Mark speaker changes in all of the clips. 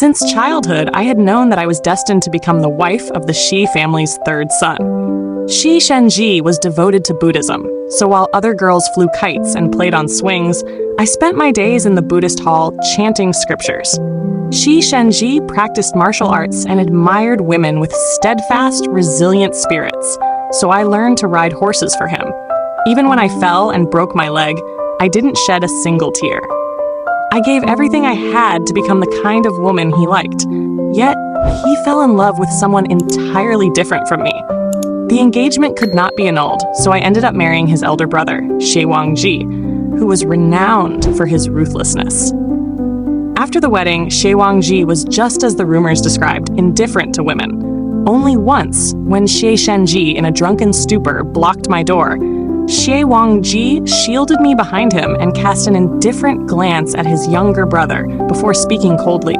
Speaker 1: Since childhood, I had known that I was destined to become the wife of the Xie family's third son. Xie Shen Zhi was devoted to Buddhism, so while other girls flew kites and played on swings, I spent my days in the Buddhist hall chanting scriptures. Xie Shen Zhi practiced martial arts and admired women with steadfast, resilient spirits, so I learned to ride horses for him. Even when I fell and broke my leg, I didn't shed a single tear. I gave everything I had to become the kind of woman he liked, yet he fell in love with someone entirely different from me. The engagement could not be annulled, so I ended up marrying his elder brother, Xie Wang Zhi, who was renowned for his ruthlessness. After the wedding, Xie Wang Zhi was just as the rumors described, indifferent to women. Only once, when Xie Shen Zhi, in a drunken stupor, blocked my door, Xie Wang Zhi shielded me behind him and cast an indifferent glance at his younger brother before speaking coldly.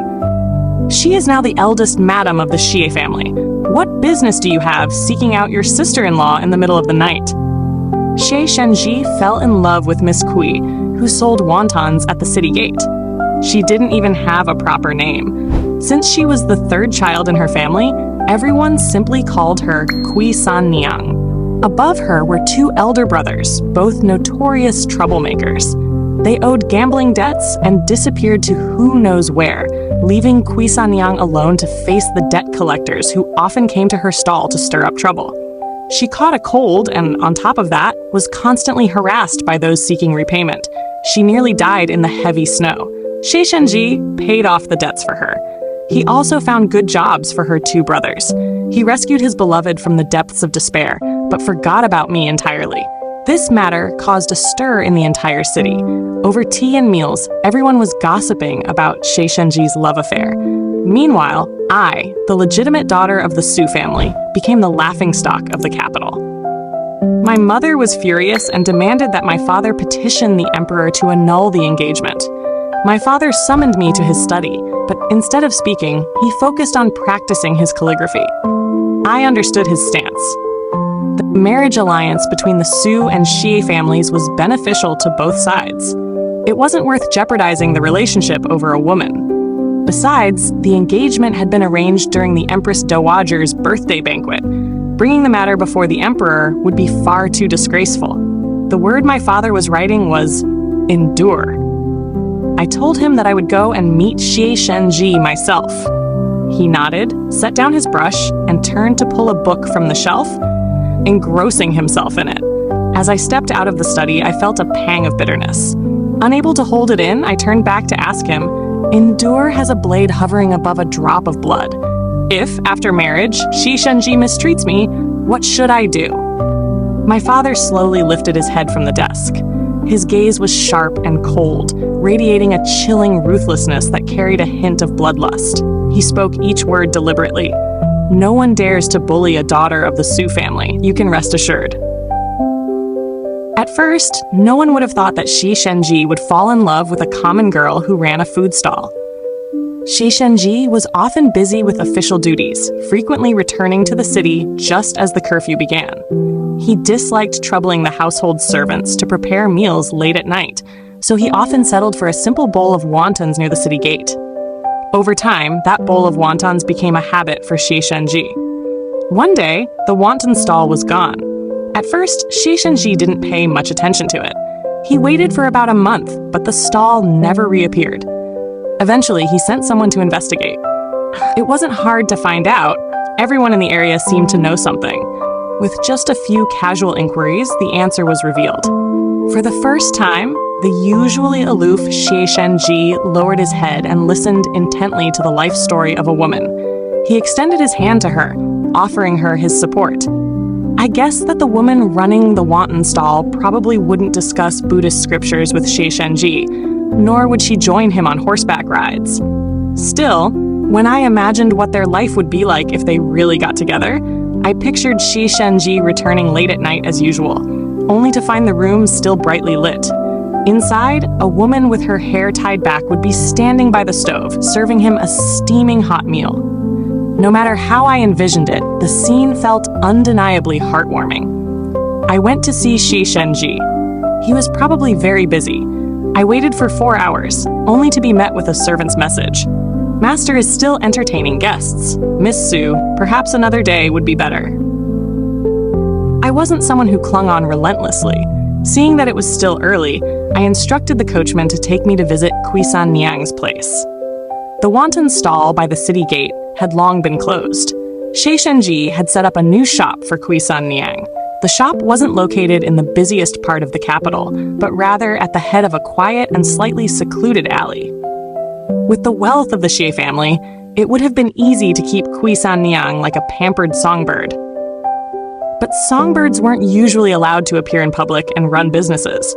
Speaker 1: "She is now the eldest madam of the Xie family. What business do you have seeking out your sister-in-law in the middle of the night?" Xie Shen Zhi fell in love with Miss Kui, who sold wontons at the city gate. She didn't even have a proper name. Since she was the third child in her family, everyone simply called her Kui San Niang. Above her were two elder brothers, both notorious troublemakers. They owed gambling debts and disappeared to who knows where, leaving Kui San Yang alone to face the debt collectors who often came to her stall to stir up trouble. She caught a cold and, on top of that, was constantly harassed by those seeking repayment. She nearly died in the heavy snow. Xie Shen Zhi paid off the debts for her. He also found good jobs for her two brothers. He rescued his beloved from the depths of despair, but forgot about me entirely. This matter caused a stir in the entire city. Over tea and meals, everyone was gossiping about Xie Shen Zhi's love affair. Meanwhile, I, the legitimate daughter of the Su family, became the laughingstock of the capital. My mother was furious and demanded that my father petition the emperor to annul the engagement. My father summoned me to his study, but instead of speaking, he focused on practicing his calligraphy. I understood his stance. The marriage alliance between the Su and Xie families was beneficial to both sides. It wasn't worth jeopardizing the relationship over a woman. Besides, the engagement had been arranged during the Empress Dowager's birthday banquet. Bringing the matter before the emperor would be far too disgraceful. The word my father was writing was endure. I told him that I would go and meet Xie Shen Zhi myself. He nodded, set down his brush, and turned to pull a book from the shelf, engrossing himself in it. As I stepped out of the study, I felt a pang of bitterness. Unable to hold it in, I turned back to ask him, "Endure has a blade hovering above a drop of blood. If, after marriage, Xie Shen Zhi mistreats me, what should I do?" My father slowly lifted his head from the desk. His gaze was sharp and cold, radiating a chilling ruthlessness that carried a hint of bloodlust. He spoke each word deliberately. "No one dares to bully a daughter of the Su family, you can rest assured." At first, no one would have thought that Xie Shen Zhi would fall in love with a common girl who ran a food stall. Xie Shen Zhi was often busy with official duties, frequently returning to the city just as the curfew began. He disliked troubling the household servants to prepare meals late at night, so he often settled for a simple bowl of wontons near the city gate. Over time, that bowl of wontons became a habit for Xie Shen Zhi. One day, the wonton stall was gone. At first, Xie Shen Zhi didn't pay much attention to it. He waited for about a month, but the stall never reappeared. Eventually, he sent someone to investigate. It wasn't hard to find out. Everyone in the area seemed to know something. With just a few casual inquiries, the answer was revealed. For the first time, the usually aloof Xie Shen Zhi lowered his head and listened intently to the life story of a woman. He extended his hand to her, offering her his support. I guess that the woman running the wonton stall probably wouldn't discuss Buddhist scriptures with Xie Shen Zhi, nor would she join him on horseback rides. Still, when I imagined what their life would be like if they really got together, I pictured Xie Shen Zhi returning late at night as usual, only to find the room still brightly lit. Inside, a woman with her hair tied back would be standing by the stove, serving him a steaming hot meal. No matter how I envisioned it, the scene felt undeniably heartwarming. I went to see Xie Shen Zhi. He was probably very busy. I waited for 4 hours, only to be met with a servant's message. Master is still entertaining guests. Miss Su, perhaps another day would be better. I wasn't someone who clung on relentlessly. Seeing that it was still early, I instructed the coachman to take me to visit Quisan Niang's place. The wonton stall by the city gate had long been closed. Xie Shen Zhi had set up a new shop for Quisan Niang. The shop wasn't located in the busiest part of the capital, but rather at the head of a quiet and slightly secluded alley. With the wealth of the Xie family, it would have been easy to keep Quisan Niang like a pampered songbird. But songbirds weren't usually allowed to appear in public and run businesses.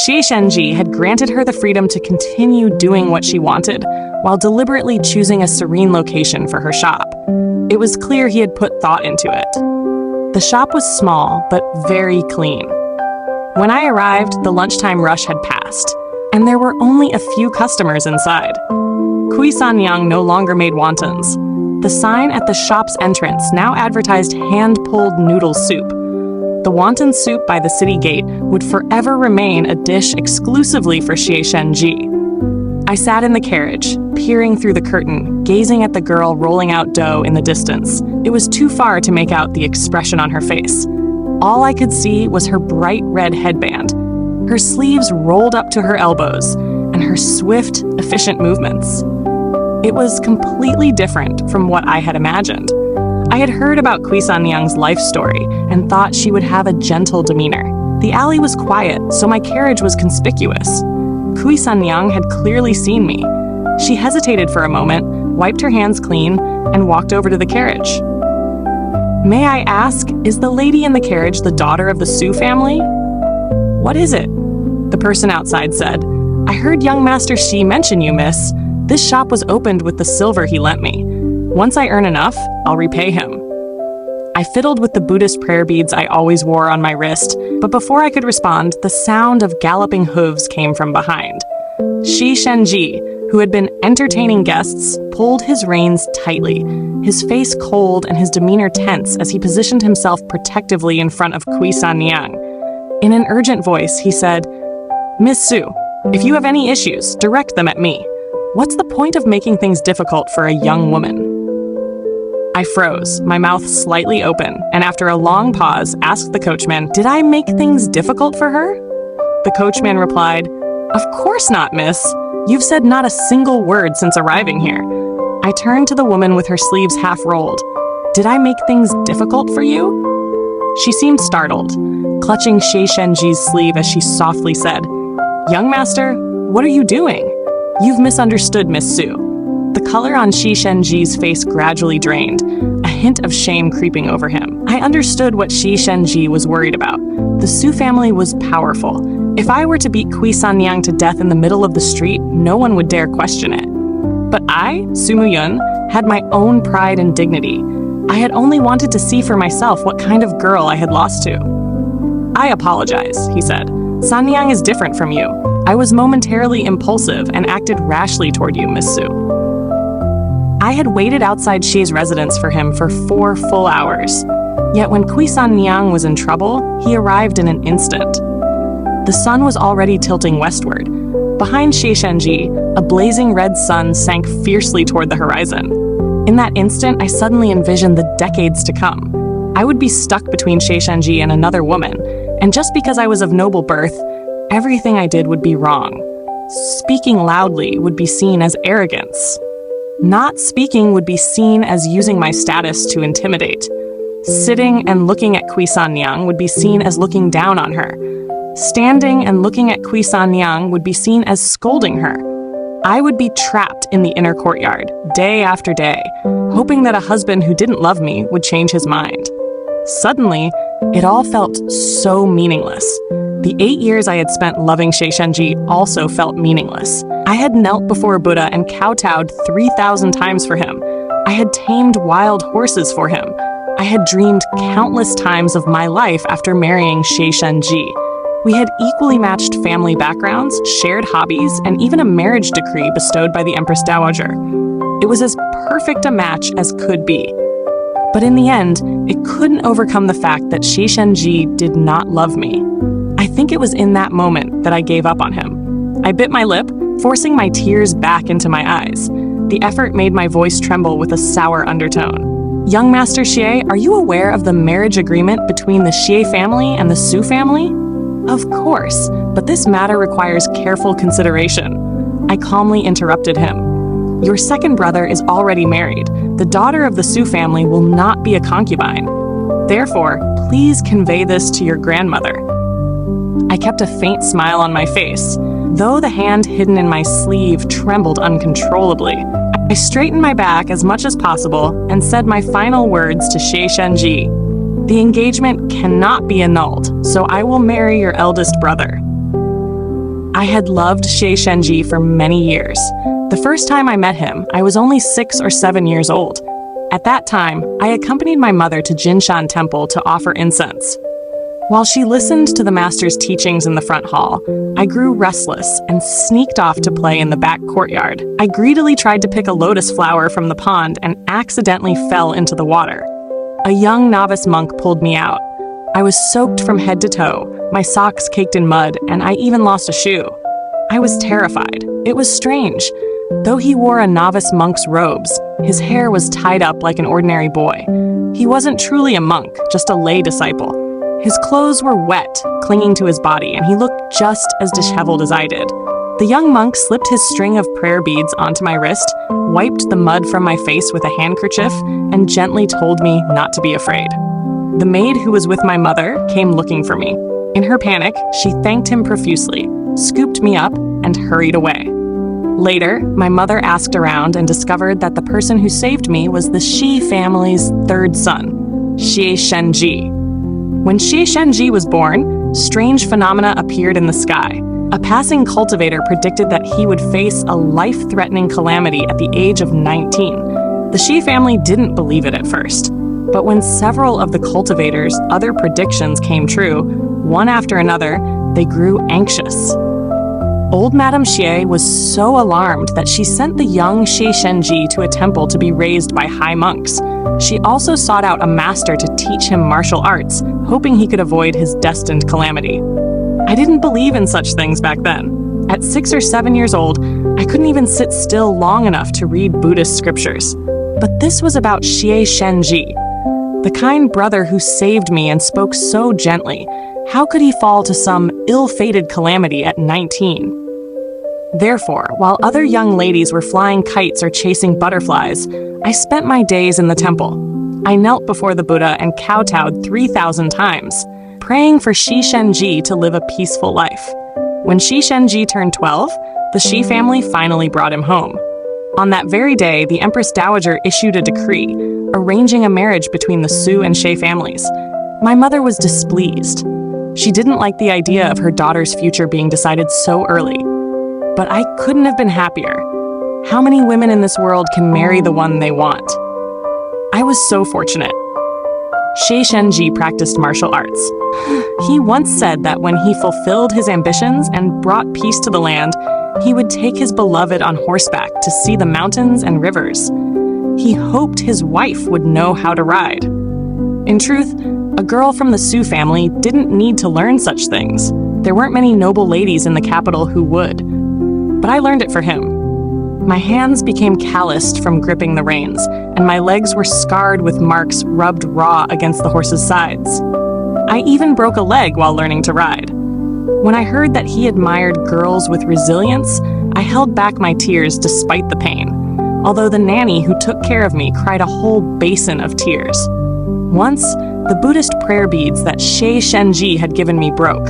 Speaker 1: Xie Shen Zhi had granted her the freedom to continue doing what she wanted, while deliberately choosing a serene location for her shop. It was clear he had put thought into it. The shop was small, but very clean. When I arrived, the lunchtime rush had passed, and there were only a few customers inside. Quisan Niang no longer made wontons. The sign at the shop's entrance now advertised hand-pulled noodle soup. The wonton soup by the city gate would forever remain a dish exclusively for Xie Shen Zhi. I sat in the carriage, peering through the curtain, gazing at the girl rolling out dough in the distance. It was too far to make out the expression on her face. All I could see was her bright red headband, her sleeves rolled up to her elbows, and her swift, efficient movements. It was completely different from what I had imagined. I had heard about Quisan Niang's life story and thought she would have a gentle demeanor. The alley was quiet, so my carriage was conspicuous. Quisan Niang had clearly seen me. She hesitated for a moment, wiped her hands clean, and walked over to the carriage. "May I ask, is the lady in the carriage the daughter of the Su family?" "What is it?" The person outside said. "I heard young Master Xi mention you, miss. This shop was opened with the silver he lent me. Once I earn enough, I'll repay him." I fiddled with the Buddhist prayer beads I always wore on my wrist, but before I could respond, the sound of galloping hooves came from behind. Xie Shen Zhi, who had been entertaining guests, pulled his reins tightly, his face cold and his demeanor tense as he positioned himself protectively in front of Quisan Niang. In an urgent voice, he said, "Miss Su, if you have any issues, direct them at me. What's the point of making things difficult for a young woman?" I froze, my mouth slightly open, and after a long pause, asked the coachman, "Did I make things difficult for her?" The coachman replied, "Of course not, miss. You've said not a single word since arriving here." I turned to the woman with her sleeves half rolled. "Did I make things difficult for you?" She seemed startled, clutching Xie Shen Zhi's sleeve as she softly said, "Young master, what are you doing? You've misunderstood Miss Su." The color on Xie Shen Zhi's face gradually drained, a hint of shame creeping over him. I understood what Xie Shen Zhi was worried about. The Su family was powerful. If I were to beat Quisan Niang to death in the middle of the street, no one would dare question it. But I, Su Muyun, had my own pride and dignity. I had only wanted to see for myself what kind of girl I had lost to. "I apologize," he said. "San Niang is different from you. I was momentarily impulsive and acted rashly toward you, Miss Su." I had waited outside Xie's residence for him for 4 full hours. Yet when Quisan Niang was in trouble, he arrived in an instant. The sun was already tilting westward. Behind Xie Shen Zhi, a blazing red sun sank fiercely toward the horizon. In that instant, I suddenly envisioned the decades to come. I would be stuck between Xie Shen Zhi and another woman, and just because I was of noble birth, everything I did would be wrong. Speaking loudly would be seen as arrogance. Not speaking would be seen as using my status to intimidate. Sitting and looking at Quisan Niang would be seen as looking down on her. Standing and looking at Quisan Niang would be seen as scolding her. I would be trapped in the inner courtyard, day after day, hoping that a husband who didn't love me would change his mind. Suddenly, it all felt so meaningless. The 8 years I had spent loving Xie Shen Zhi also felt meaningless. I had knelt before Buddha and kowtowed 3,000 times for him. I had tamed wild horses for him. I had dreamed countless times of my life after marrying Xie Shen Zhi. We had equally matched family backgrounds, shared hobbies, and even a marriage decree bestowed by the Empress Dowager. It was as perfect a match as could be. But in the end, it couldn't overcome the fact that Xie Shen Zhi did not love me. I think it was in that moment that I gave up on him. I bit my lip, forcing my tears back into my eyes. The effort made my voice tremble with a sour undertone. Young Master Xie, are you aware of the marriage agreement between the Xie family and the Su family? Of course, but this matter requires careful consideration. I calmly interrupted him. Your second brother is already married. The daughter of the Su family will not be a concubine. Therefore, please convey this to your grandmother. I kept a faint smile on my face, though the hand hidden in my sleeve trembled uncontrollably. I straightened my back as much as possible and said my final words to Xie Shen Zhi. The engagement cannot be annulled, so I will marry your eldest brother. I had loved Xie Shen Zhi for many years. The first time I met him, I was only 6 or 7 years old. At that time, I accompanied my mother to Jinshan Temple to offer incense. While she listened to the master's teachings in the front hall, I grew restless and sneaked off to play in the back courtyard. I greedily tried to pick a lotus flower from the pond and accidentally fell into the water. A young novice monk pulled me out. I was soaked from head to toe, my socks caked in mud, and I even lost a shoe. I was terrified. It was strange. Though he wore a novice monk's robes, his hair was tied up like an ordinary boy. He wasn't truly a monk, just a lay disciple. His clothes were wet, clinging to his body, and he looked just as disheveled as I did. The young monk slipped his string of prayer beads onto my wrist, wiped the mud from my face with a handkerchief, and gently told me not to be afraid. The maid who was with my mother came looking for me. In her panic, she thanked him profusely, scooped me up, and hurried away. Later, my mother asked around and discovered that the person who saved me was the Xie family's third son, Xie Shen Zhi. When Xie Shen Zhi was born, strange phenomena appeared in the sky. A passing cultivator predicted that he would face a life-threatening calamity at the age of 19. The Xie family didn't believe it at first. But when several of the cultivators' other predictions came true, one after another, they grew anxious. Old Madame Xie was so alarmed that she sent the young Xie Shen Zhi to a temple to be raised by high monks. She also sought out a master to teach him martial arts, hoping he could avoid his destined calamity. I didn't believe in such things back then. At 6 or 7 years old, I couldn't even sit still long enough to read Buddhist scriptures. But this was about Xie Shen Zhi, the kind brother who saved me and spoke so gently. How could he fall to some ill-fated calamity at 19? Therefore, while other young ladies were flying kites or chasing butterflies, I spent my days in the temple. I knelt before the Buddha and kowtowed 3,000 times, praying for Xie Shen Zhi to live a peaceful life. When Xie Shen Zhi turned 12, the Xie family finally brought him home. On that very day, the Empress Dowager issued a decree, arranging a marriage between the Su and Xie families. My mother was displeased. She didn't like the idea of her daughter's future being decided so early. But I couldn't have been happier. How many women in this world can marry the one they want? I was so fortunate. Xie Shen Zhi practiced martial arts. He once said that when he fulfilled his ambitions and brought peace to the land, he would take his beloved on horseback to see the mountains and rivers. He hoped his wife would know how to ride. In truth, a girl from the Su family didn't need to learn such things. There weren't many noble ladies in the capital who would. But I learned it for him. My hands became calloused from gripping the reins, and my legs were scarred with marks rubbed raw against the horse's sides. I even broke a leg while learning to ride. When I heard that he admired girls with resilience, I held back my tears despite the pain, although the nanny who took care of me cried a whole basin of tears. Once, the Buddhist prayer beads that Xie Shen Zhi had given me broke.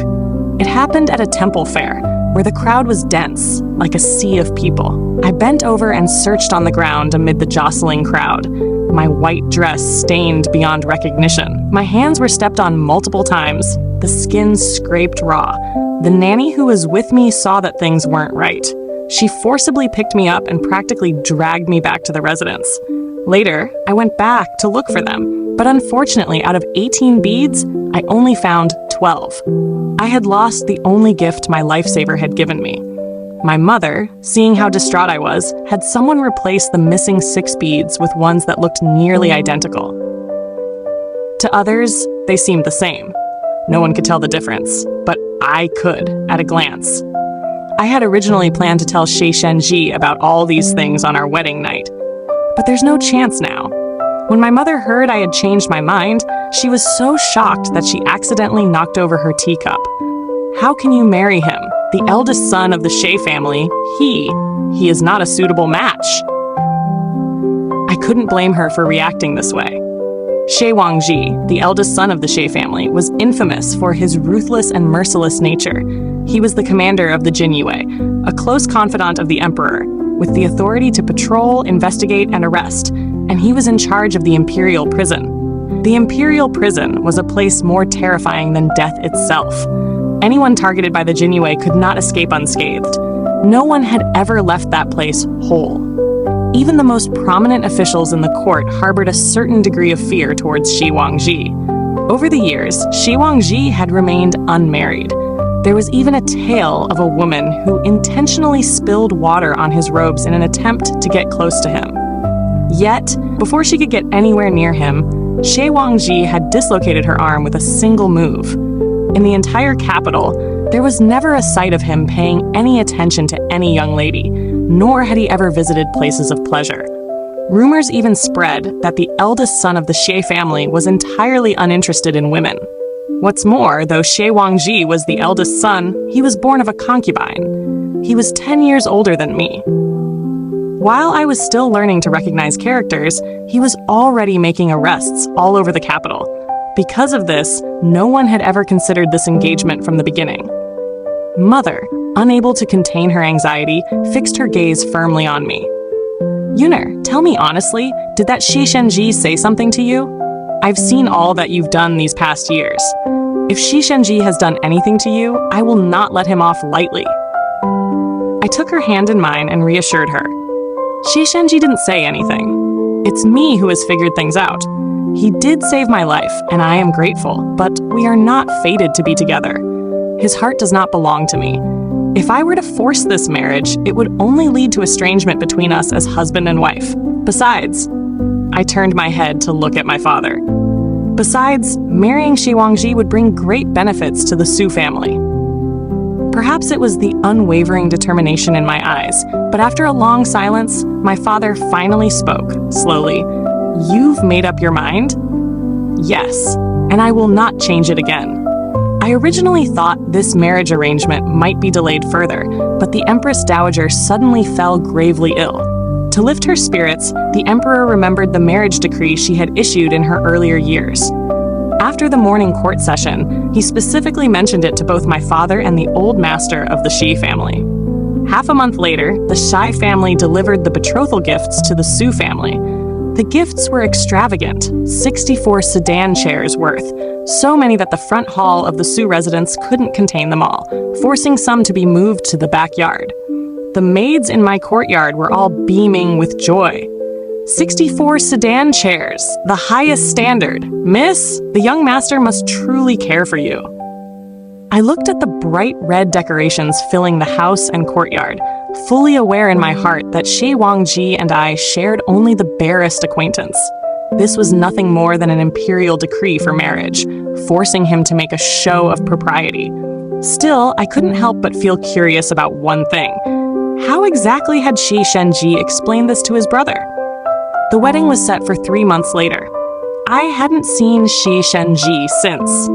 Speaker 1: It happened at a temple fair, where the crowd was dense, like a sea of people. I bent over and searched on the ground amid the jostling crowd, my white dress stained beyond recognition. My hands were stepped on multiple times, the skin scraped raw. The nanny who was with me saw that things weren't right. She forcibly picked me up and practically dragged me back to the residence. Later, I went back to look for them, but unfortunately, out of 18 beads, I only found 12. I had lost the only gift my lifesaver had given me. My mother, seeing how distraught I was, had someone replace the missing 6 beads with ones that looked nearly identical. To others, they seemed the same. No one could tell the difference, but I could at a glance. I had originally planned to tell Xie Shen Zhi about all these things on our wedding night. But there's no chance now. When my mother heard I had changed my mind, she was so shocked that she accidentally knocked over her teacup. How can you marry him, the eldest son of the Xie family? He is not a suitable match. I couldn't blame her for reacting this way. Xie Wang Zhi, the eldest son of the Xie family, was infamous for his ruthless and merciless nature. He was the commander of the Jinyue, a close confidant of the emperor, with the authority to patrol, investigate, and arrest, and he was in charge of the imperial prison. The imperial prison was a place more terrifying than death itself. Anyone targeted by the Jinyue could not escape unscathed. No one had ever left that place whole. Even the most prominent officials in the court harbored a certain degree of fear towards Xie Wang Zhi. Over the years, Xie Wang Zhi had remained unmarried. There was even a tale of a woman who intentionally spilled water on his robes in an attempt to get close to him. Yet, before she could get anywhere near him, Xie Wang Zhi had dislocated her arm with a single move. In the entire capital, there was never a sight of him paying any attention to any young lady, nor had he ever visited places of pleasure. Rumors even spread that the eldest son of the Xie family was entirely uninterested in women. What's more, though Xie Wang Zhi was the eldest son, he was born of a concubine. He was 10 years older than me. While I was still learning to recognize characters, he was already making arrests all over the capital. Because of this, no one had ever considered this engagement from the beginning. Mother, unable to contain her anxiety, fixed her gaze firmly on me. Yuner, tell me honestly, did that Xie Shen Zhi say something to you? I've seen all that you've done these past years. If Xie Shen Zhi has done anything to you, I will not let him off lightly. I took her hand in mine and reassured her. Xie Shen Zhi didn't say anything. It's me who has figured things out. He did save my life, and I am grateful, but we are not fated to be together. His heart does not belong to me. If I were to force this marriage, it would only lead to estrangement between us as husband and wife. Besides, I turned my head to look at my father. Besides, marrying Xie Wang Zhi would bring great benefits to the Su family. Perhaps it was the unwavering determination in my eyes, but after a long silence, my father finally spoke, slowly. You've made up your mind? Yes, and I will not change it again. I originally thought this marriage arrangement might be delayed further, but the Empress Dowager suddenly fell gravely ill. To lift her spirits, the emperor remembered the marriage decree she had issued in her earlier years. After the morning court session, he specifically mentioned it to both my father and the old master of the Xie family. Half a month later, the Xie family delivered the betrothal gifts to the Su family. The gifts were extravagant, 64 sedan chairs worth, so many that the front hall of the Su residence couldn't contain them all, forcing some to be moved to the backyard. The maids in my courtyard were all beaming with joy. 64 sedan chairs, the highest standard. Miss, the young master must truly care for you. I looked at the bright red decorations filling the house and courtyard, fully aware in my heart that Xie Wang Zhi and I shared only the barest acquaintance. This was nothing more than an imperial decree for marriage, forcing him to make a show of propriety. Still, I couldn't help but feel curious about one thing. How exactly had Xie Shen Zhi explained this to his brother? The wedding was set for 3 months later. I hadn't seen Xie Shen Zhi since.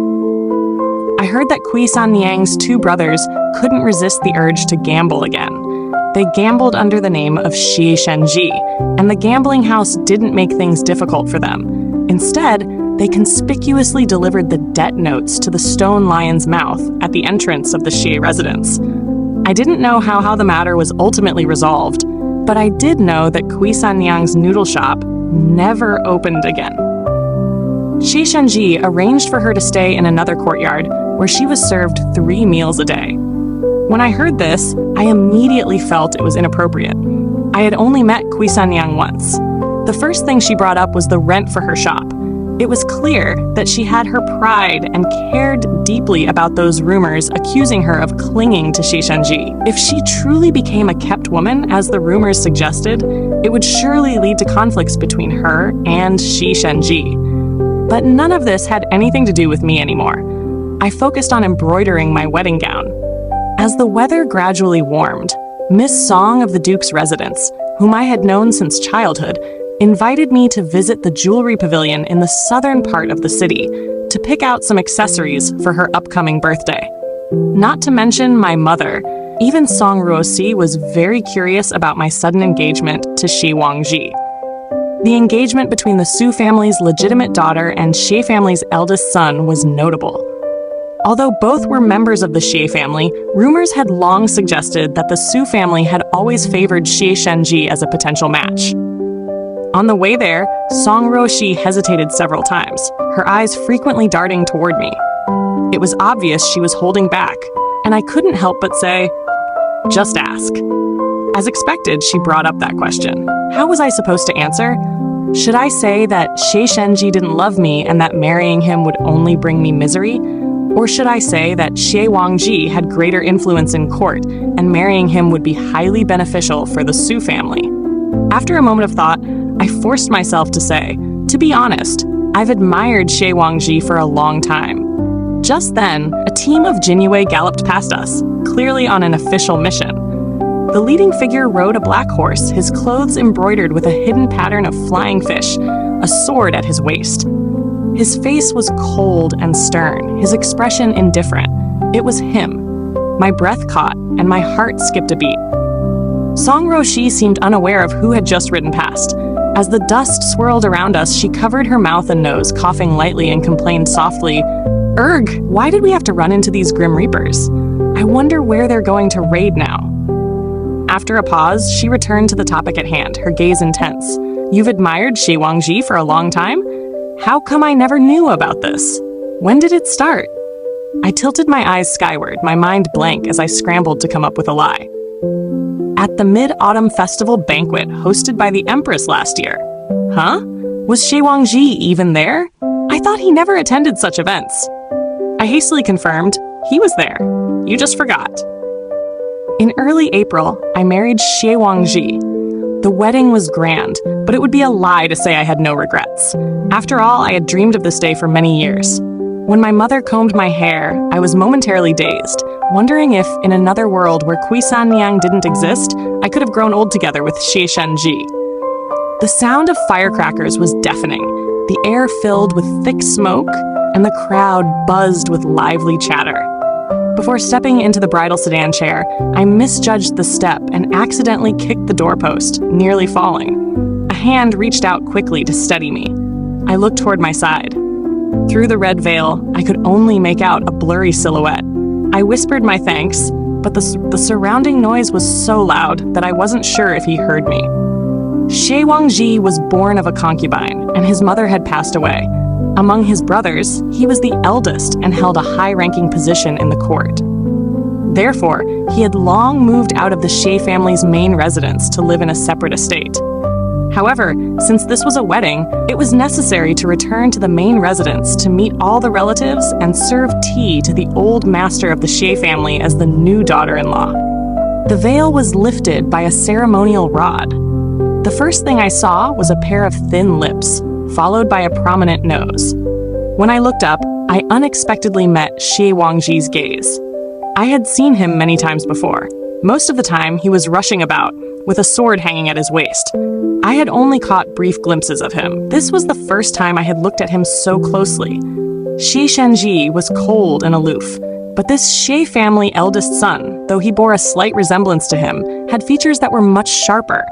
Speaker 1: I heard that Kui San Niang's 2 brothers couldn't resist the urge to gamble again. They gambled under the name of Xie Shen Zhi, and the gambling house didn't make things difficult for them. Instead, they conspicuously delivered the debt notes to the stone lion's mouth at the entrance of the Xie residence. I didn't know how the matter was ultimately resolved, but I did know that Kui San Niang's noodle shop never opened again. Xie Shen Zhi arranged for her to stay in another courtyard where she was served 3 meals a day. When I heard this, I immediately felt it was inappropriate. I had only met Kui San Niang once. The first thing she brought up was the rent for her shop. It was clear that she had her pride and cared deeply about those rumors accusing her of clinging to Xie Shen Zhi. If she truly became a kept woman, as the rumors suggested, it would surely lead to conflicts between her and Xie Shen Zhi. But none of this had anything to do with me anymore. I focused on embroidering my wedding gown. As the weather gradually warmed, Miss Song of the Duke's residence, whom I had known since childhood, invited me to visit the jewelry pavilion in the southern part of the city to pick out some accessories for her upcoming birthday. Not to mention my mother, even Song Ruoxi was very curious about my sudden engagement to Xie Wang Zhi. The engagement between the Su family's legitimate daughter and Xie family's eldest son was notable. Although both were members of the Xie family, rumors had long suggested that the Su family had always favored Xie Shen Zhi as a potential match. On the way there, Song Ruoxi hesitated several times, her eyes frequently darting toward me. It was obvious she was holding back, and I couldn't help but say, "Just ask." As expected, she brought up that question. How was I supposed to answer? Should I say that Xie Shen Zhi didn't love me and that marrying him would only bring me misery? Or should I say that Xie Wang Zhi had greater influence in court and marrying him would be highly beneficial for the Su family? After a moment of thought, I forced myself to say, to be honest, I've admired Xie Wang Zhi for a long time. Just then, a team of Jinyue galloped past us, clearly on an official mission. The leading figure rode a black horse, his clothes embroidered with a hidden pattern of flying fish, a sword at his waist. His face was cold and stern, his expression indifferent. It was him. My breath caught, and my heart skipped a beat. Song Ruoxi seemed unaware of who had just ridden past. As the dust swirled around us, she covered her mouth and nose, coughing lightly, and complained softly, "Erg, why did we have to run into these Grim Reapers? I wonder where they're going to raid now." After a pause, she returned to the topic at hand, her gaze intense. "You've admired Xie Wang Zhi for a long time? How come I never knew about this? When did it start?" I tilted my eyes skyward, my mind blank as I scrambled to come up with a lie. "At the Mid-Autumn Festival banquet hosted by the Empress last year." Huh? Was Xie Wang Zhi even there? I thought he never attended such events. I hastily confirmed, he was there. You just forgot. In early April, I married Xie Wang Zhi. The wedding was grand, but it would be a lie to say I had no regrets. After all, I had dreamed of this day for many years. When my mother combed my hair, I was momentarily dazed, wondering if, in another world where Kuisan Niang didn't exist, I could have grown old together with Xie Shen Zhi. The sound of firecrackers was deafening, the air filled with thick smoke, and the crowd buzzed with lively chatter. Before stepping into the bridal sedan chair, I misjudged the step and accidentally kicked the doorpost, nearly falling. A hand reached out quickly to steady me. I looked toward my side. Through the red veil, I could only make out a blurry silhouette. I whispered my thanks, but the surrounding noise was so loud that I wasn't sure if he heard me. Xie Wang Zhi was born of a concubine, and his mother had passed away. Among his brothers, he was the eldest and held a high-ranking position in the court. Therefore, he had long moved out of the Xie family's main residence to live in a separate estate. However, since this was a wedding, it was necessary to return to the main residence to meet all the relatives and serve tea to the old master of the Xie family as the new daughter-in-law. The veil was lifted by a ceremonial rod. The first thing I saw was a pair of thin lips, followed by a prominent nose. When I looked up, I unexpectedly met Xie Wang Zhi's gaze. I had seen him many times before. Most of the time, he was rushing about, with a sword hanging at his waist. I had only caught brief glimpses of him. This was the first time I had looked at him so closely. Xie Shen Zhi was cold and aloof, but this Xie family eldest son, though he bore a slight resemblance to him, had features that were much sharper.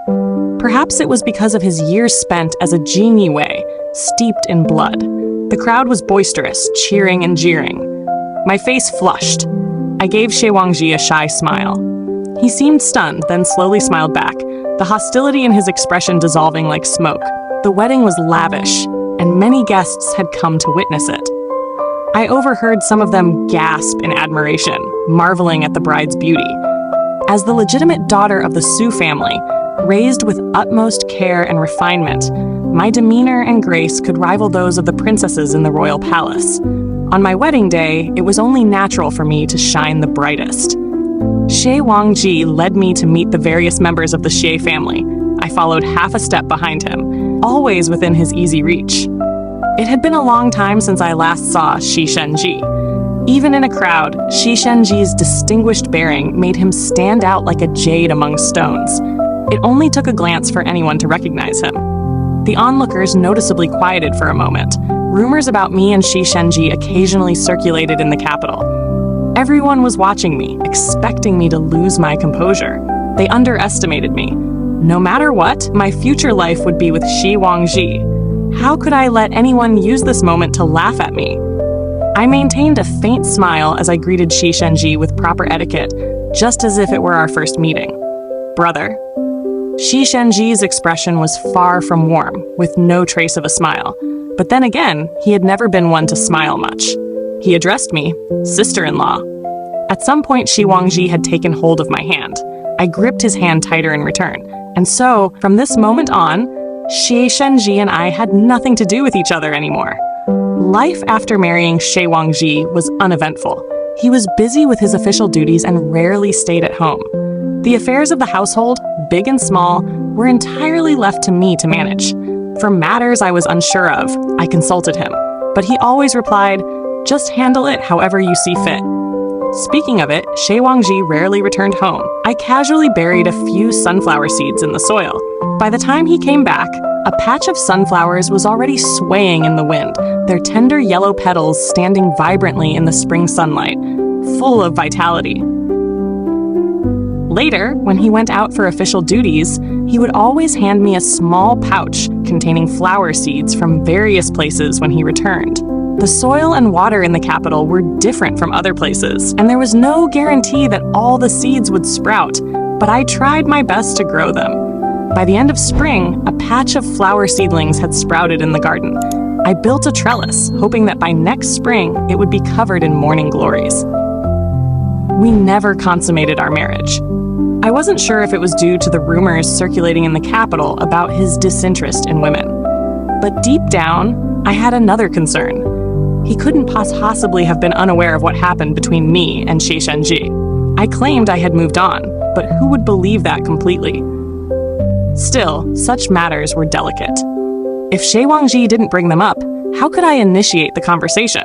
Speaker 1: Perhaps it was because of his years spent as a Jinyue, steeped in blood. The crowd was boisterous, cheering and jeering. My face flushed. I gave Xie Wang Zhi a shy smile. He seemed stunned, then slowly smiled back, the hostility in his expression dissolving like smoke. The wedding was lavish, and many guests had come to witness it. I overheard some of them gasp in admiration, marveling at the bride's beauty. As the legitimate daughter of the Su family, raised with utmost care and refinement, my demeanor and grace could rival those of the princesses in the royal palace. On my wedding day, it was only natural for me to shine the brightest. Xie Wang Zhi led me to meet the various members of the Xie family. I followed half a step behind him, always within his easy reach. It had been a long time since I last saw Xie Shen Zhi. Even in a crowd, Xie Shen Zhi's distinguished bearing made him stand out like a jade among stones. It only took a glance for anyone to recognize him. The onlookers noticeably quieted for a moment. Rumors about me and Xie Shen Zhi occasionally circulated in the capital. Everyone was watching me, expecting me to lose my composure. They underestimated me. No matter what, my future life would be with Xie Wang Zhi. How could I let anyone use this moment to laugh at me? I maintained a faint smile as I greeted Xie Shen Zhi with proper etiquette, just as if it were our first meeting. Brother. Xie Shen Zhi's expression was far from warm, with no trace of a smile. But then again, he had never been one to smile much. He addressed me, sister-in-law. At some point, Xie Wang Zhi had taken hold of my hand. I gripped his hand tighter in return. And so, from this moment on, Xie Shen Zhi and I had nothing to do with each other anymore. Life after marrying Xie Wang Zhi was uneventful. He was busy with his official duties and rarely stayed at home. The affairs of the household, big and small, were entirely left to me to manage. For matters I was unsure of, I consulted him. But he always replied, "Just handle it however you see fit." Speaking of it, Xie Wang Zhi rarely returned home. I casually buried a few sunflower seeds in the soil. By the time he came back, a patch of sunflowers was already swaying in the wind, their tender yellow petals standing vibrantly in the spring sunlight, full of vitality. Later, when he went out for official duties, he would always hand me a small pouch containing flower seeds from various places when he returned. The soil and water in the capital were different from other places, and there was no guarantee that all the seeds would sprout, but I tried my best to grow them. By the end of spring, a patch of flower seedlings had sprouted in the garden. I built a trellis, hoping that by next spring it would be covered in morning glories. We never consummated our marriage. I wasn't sure if it was due to the rumors circulating in the capital about his disinterest in women. But deep down, I had another concern. He couldn't possibly have been unaware of what happened between me and Xie Shen Zhi. I claimed I had moved on, but who would believe that completely? Still, such matters were delicate. If Xie Wang Zhi didn't bring them up, how could I initiate the conversation?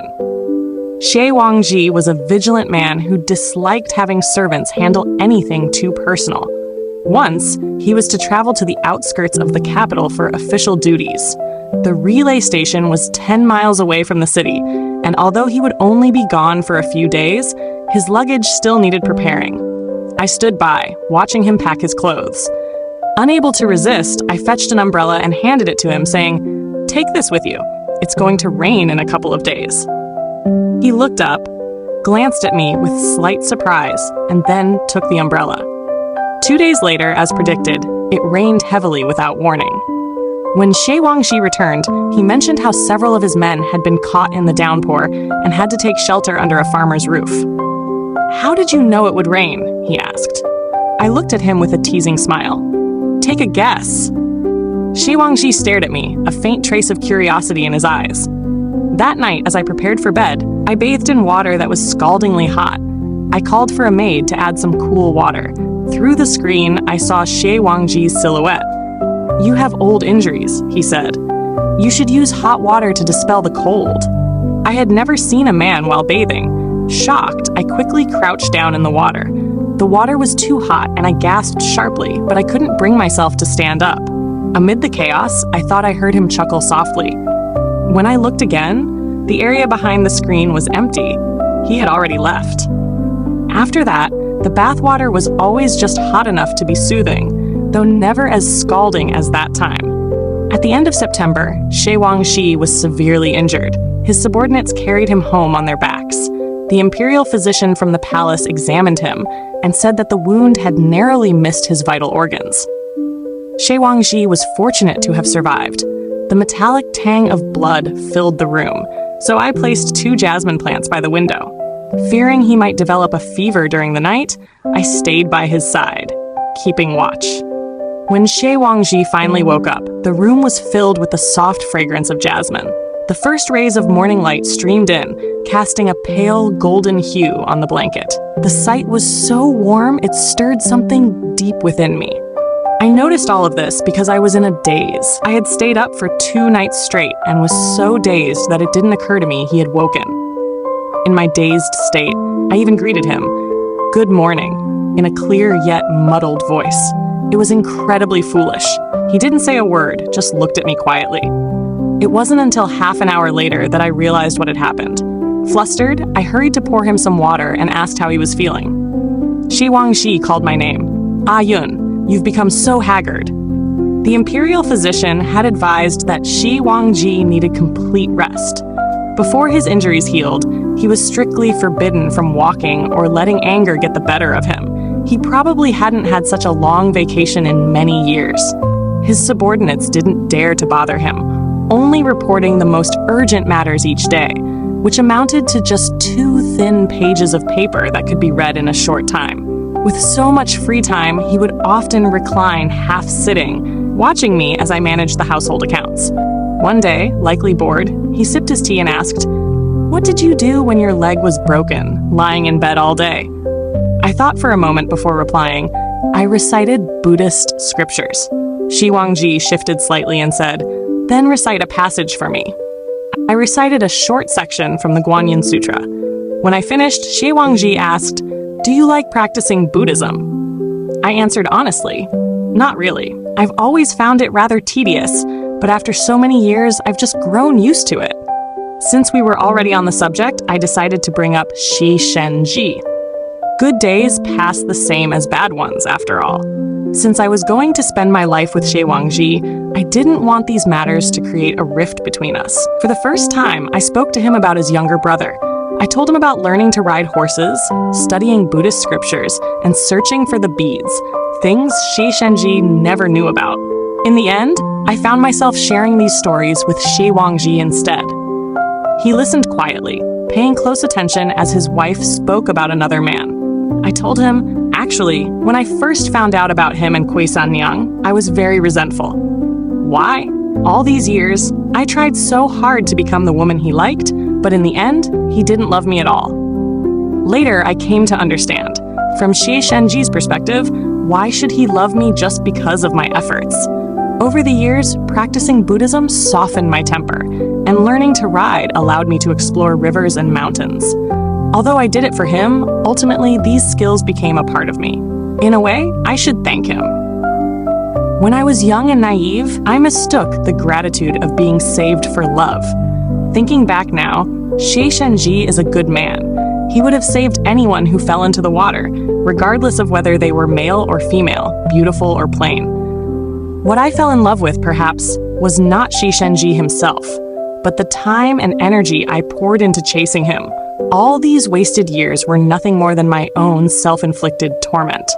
Speaker 1: Xie Wang Zhi was a vigilant man who disliked having servants handle anything too personal. Once, he was to travel to the outskirts of the capital for official duties. The relay station was 10 miles away from the city, and although he would only be gone for a few days, his luggage still needed preparing. I stood by, watching him pack his clothes. Unable to resist, I fetched an umbrella and handed it to him, saying, "Take this with you. It's going to rain in a couple of days." He looked up, glanced at me with slight surprise, and then took the umbrella. 2 days later, as predicted, it rained heavily without warning. When Xie Wang Zhi returned, he mentioned how several of his men had been caught in the downpour and had to take shelter under a farmer's roof. "How did you know it would rain?" he asked. I looked at him with a teasing smile. "Take a guess." Xie Wang Zhi stared at me, a faint trace of curiosity in his eyes. That night, as I prepared for bed, I bathed in water that was scaldingly hot. I called for a maid to add some cool water. Through the screen, I saw Xie Wang Zhi's silhouette. "You have old injuries," he said. "You should use hot water to dispel the cold." I had never seen a man while bathing. Shocked, I quickly crouched down in the water. The water was too hot and I gasped sharply, but I couldn't bring myself to stand up. Amid the chaos, I thought I heard him chuckle softly. When I looked again, the area behind the screen was empty. He had already left. After that, the bathwater was always just hot enough to be soothing, though never as scalding as that time. At the end of September, Xie Wang Zhi was severely injured. His subordinates carried him home on their backs. The imperial physician from the palace examined him and said that the wound had narrowly missed his vital organs. Xie Wang Zhi was fortunate to have survived. The metallic tang of blood filled the room, so I placed 2 jasmine plants by the window. Fearing he might develop a fever during the night, I stayed by his side, keeping watch. When Xie Wang Zhi finally woke up, the room was filled with the soft fragrance of jasmine. The first rays of morning light streamed in, casting a pale golden hue on the blanket. The sight was so warm it stirred something deep within me. I noticed all of this because I was in a daze. I had stayed up for 2 nights straight and was so dazed that it didn't occur to me he had woken. In my dazed state, I even greeted him, "Good morning," in a clear yet muddled voice. It was incredibly foolish. He didn't say a word, just looked at me quietly. It wasn't until half an hour later that I realized what had happened. Flustered, I hurried to pour him some water and asked how he was feeling. Xie Wang Zhi called my name. "Ah Yun, you've become so haggard." The imperial physician had advised that Xie Wang Zhi needed complete rest. Before his injuries healed, he was strictly forbidden from walking or letting anger get the better of him. He probably hadn't had such a long vacation in many years. His subordinates didn't dare to bother him, only reporting the most urgent matters each day, which amounted to just 2 thin pages of paper that could be read in a short time. With so much free time, he would often recline half-sitting, watching me as I managed the household accounts. One day, likely bored, he sipped his tea and asked, "What did you do when your leg was broken, lying in bed all day?" I thought for a moment before replying. "I recited Buddhist scriptures." Xie Wang Zhi shifted slightly and said, "Then recite a passage for me." I recited a short section from the Guanyin Sutra. When I finished, Xie Wang Zhi asked, "Do you like practicing Buddhism?" I answered honestly, "Not really. I've always found it rather tedious, but after so many years, I've just grown used to it." Since we were already on the subject, I decided to bring up Xie Shen Zhi. Good days pass the same as bad ones, after all. Since I was going to spend my life with Xie Wang Zhi, I didn't want these matters to create a rift between us. For the first time, I spoke to him about his younger brother. I told him about learning to ride horses, studying Buddhist scriptures, and searching for the beads, things Xie Shen Zhi never knew about. In the end, I found myself sharing these stories with Xie Wang Zhi instead. He listened quietly, paying close attention as his wife spoke about another man. I told him, actually, when I first found out about him and Kui San Niang, I was very resentful. Why? All these years, I tried so hard to become the woman he liked, but in the end, he didn't love me at all. Later, I came to understand. From Xie Shen Zhi's perspective, why should he love me just because of my efforts? Over the years, practicing Buddhism softened my temper, and learning to ride allowed me to explore rivers and mountains. Although I did it for him, ultimately these skills became a part of me. In a way, I should thank him. When I was young and naive, I mistook the gratitude of being saved for love. Thinking back now, Xie Shen Zhi is a good man. He would have saved anyone who fell into the water, regardless of whether they were male or female, beautiful or plain. What I fell in love with, perhaps, was not Xie Shen Zhi himself, but the time and energy I poured into chasing him. All these wasted years were nothing more than my own self-inflicted torment.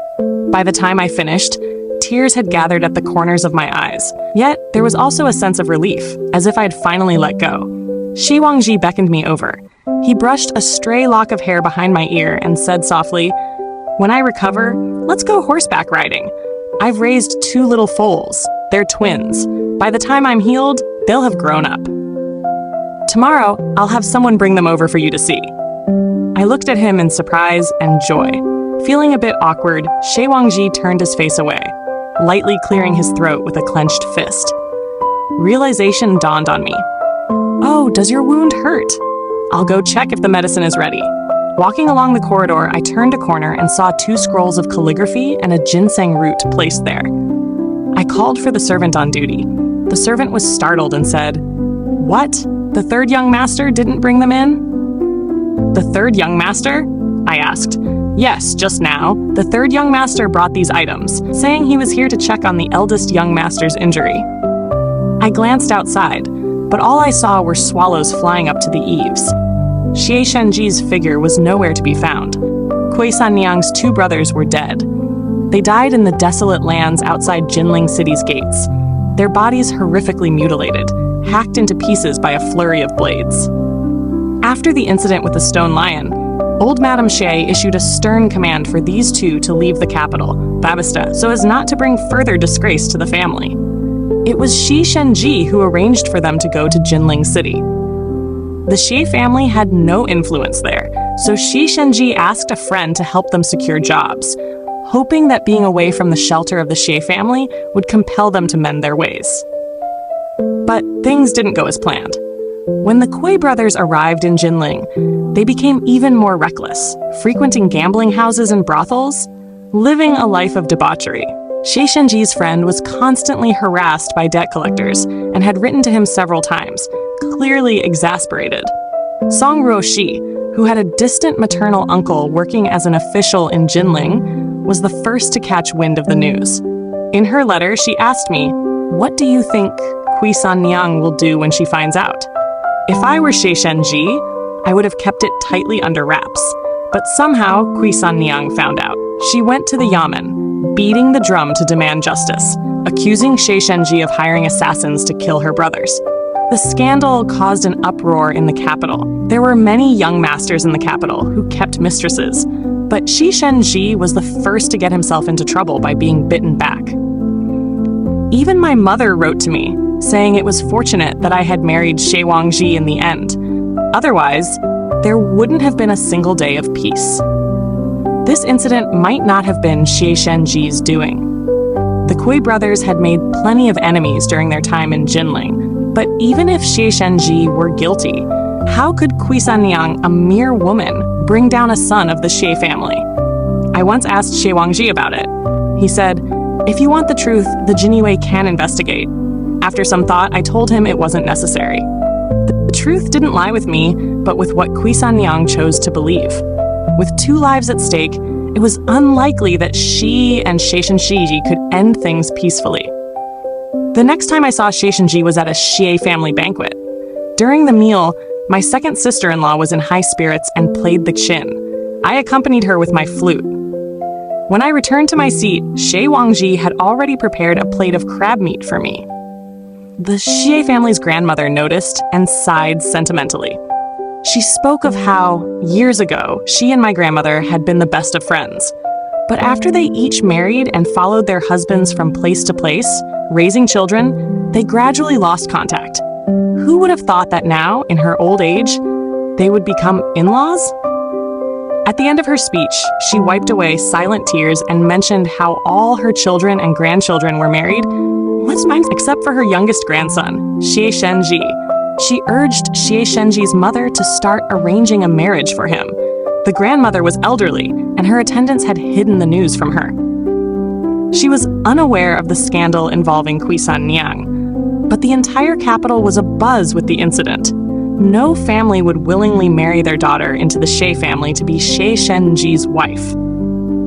Speaker 1: By the time I finished, tears had gathered at the corners of my eyes. Yet, there was also a sense of relief, as if I had finally let go. Xie Wang Zhi beckoned me over. He brushed a stray lock of hair behind my ear and said softly, "When I recover, let's go horseback riding. I've raised 2 little foals. They're twins. By the time I'm healed, they'll have grown up. Tomorrow, I'll have someone bring them over for you to see." I looked at him in surprise and joy. Feeling a bit awkward, Xie Wang Zhi turned his face away, lightly clearing his throat with a clenched fist. Realization dawned on me. "Oh, does your wound hurt? I'll go check if the medicine is ready." Walking along the corridor, I turned a corner and saw 2 scrolls of calligraphy and a ginseng root placed there. I called for the servant on duty. The servant was startled and said, "What? The 3rd young master didn't bring them in?" "The 3rd young master?" I asked. "Yes, just now. The 3rd young master brought these items, saying he was here to check on the eldest young master's injury." I glanced outside, but all I saw were swallows flying up to the eaves. Xie Shen Zhi's figure was nowhere to be found. Kui San Niang's 2 brothers were dead. They died in the desolate lands outside Jinling City's gates, their bodies horrifically mutilated, hacked into pieces by a flurry of blades. After the incident with the stone lion, old Madame Xie issued a stern command for these 2 to leave the capital, Babista, so as not to bring further disgrace to the family. It was Xie Shen Zhi who arranged for them to go to Jinling City. The Xie family had no influence there, so Xie Shen Zhi asked a friend to help them secure jobs, hoping that being away from the shelter of the Xie family would compel them to mend their ways. But things didn't go as planned. When the Kui brothers arrived in Jinling, they became even more reckless, frequenting gambling houses and brothels, living a life of debauchery. Xie Shen Zhi's friend was constantly harassed by debt collectors and had written to him several times, clearly exasperated. Song Ruoxi, who had a distant maternal uncle working as an official in Jinling, was the first to catch wind of the news. In her letter, she asked me, "What do you think Kui Sanniang will do when she finds out?" If I were Xie Shen Zhi, I would have kept it tightly under wraps. But somehow, Kui Sanniang found out. She went to the Yamen, beating the drum to demand justice, accusing Xie Shen Zhi of hiring assassins to kill her brothers. The scandal caused an uproar in the capital. There were many young masters in the capital who kept mistresses, but Xie Shen Zhi was the first to get himself into trouble by being bitten back. Even my mother wrote to me, saying it was fortunate that I had married Xie Wang Zhi in the end. Otherwise, there wouldn't have been a single day of peace. This incident might not have been Xie Shen Zhi's doing. The Kui brothers had made plenty of enemies during their time in Jinling, but even if Xie Shen Zhi were guilty, how could Kui Sanniang, a mere woman, bring down a son of the Xie family? I once asked Xie Wang Zhi about it. He said, "If you want the truth, the Jiniwei can investigate." After some thought, I told him it wasn't necessary. The truth didn't lie with me, but with what Kui Sanniang chose to believe. With 2 lives at stake, it was unlikely that she and Xie Shen Zhi could end things peacefully. The next time I saw Xie Shen Zhi was at a Xie family banquet. During the meal, my second sister-in-law was in high spirits and played the qin. I accompanied her with my flute. When I returned to my seat, Xie Wang Zhi had already prepared a plate of crab meat for me. The Xie family's grandmother noticed and sighed sentimentally. She spoke of how, years ago, she and my grandmother had been the best of friends. But after they each married and followed their husbands from place to place, raising children, they gradually lost contact. Who would have thought that now, in her old age, they would become in-laws? At the end of her speech, she wiped away silent tears and mentioned how all her children and grandchildren were married, except for her youngest grandson, Xie Shen Zhi. She urged Xie Shen Zhi's mother to start arranging a marriage for him. The grandmother was elderly, and her attendants had hidden the news from her. She was unaware of the scandal involving Kui Sanniang, but the entire capital was abuzz with the incident. No family would willingly marry their daughter into the Xie family to be Xie Shen Zhi's wife.